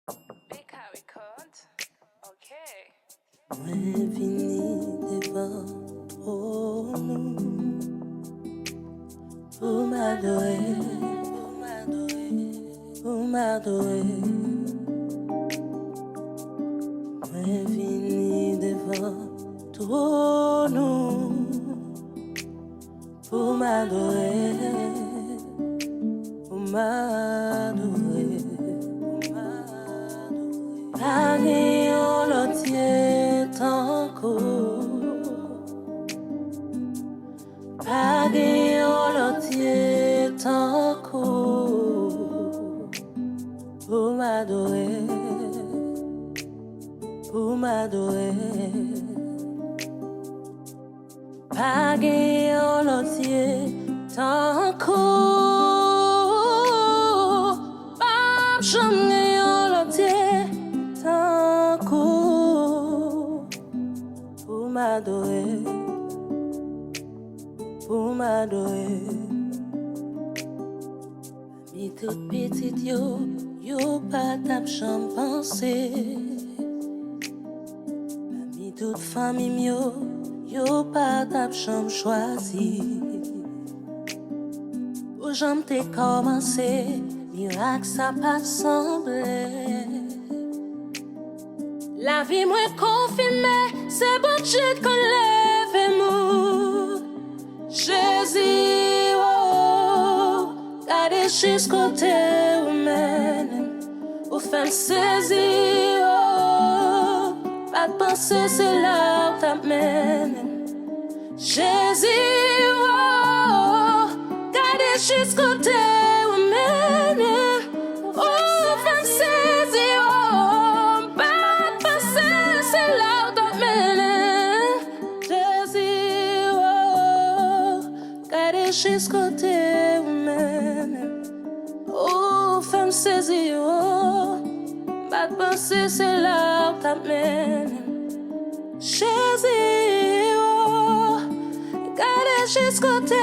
RECORDZ. Ok. Mwen vini devan tronou pou m'adorer, pou m'adorer. Mwen vini devan tronou pour m'adorer, pour m'adorer. Pas yon lotier tankou, pas yon lotier tankou pour m'adorer, pour m'adorer. Pas yon lotier tankou, pas jamais yon lotier tankou pour m'adorer, pour m'adorer. Mi tout petit yo pas tap champ pensé. Mi toute famille yo pas tap champ choisi. Où j'en t'ai commencé, miracle ça pas semblé. La vie m'a confirmé, c'est bon Dieu qu'on lève mou. Jezi, oh, gade jusqu'au côté où mène, où femme saisie, oh, pas de penser c'est là où t'amène. Jezi, oh, gade jusqu'au côté où mène, oh, femme saisie, oh, pas de penser c'est là où t'amène. Jezi, oh, gade jusqu'au côté où mène, oh, femme saisie, oh, pas de penser c'est là où t'amène. Jezi, oh, gade jusqu'au côté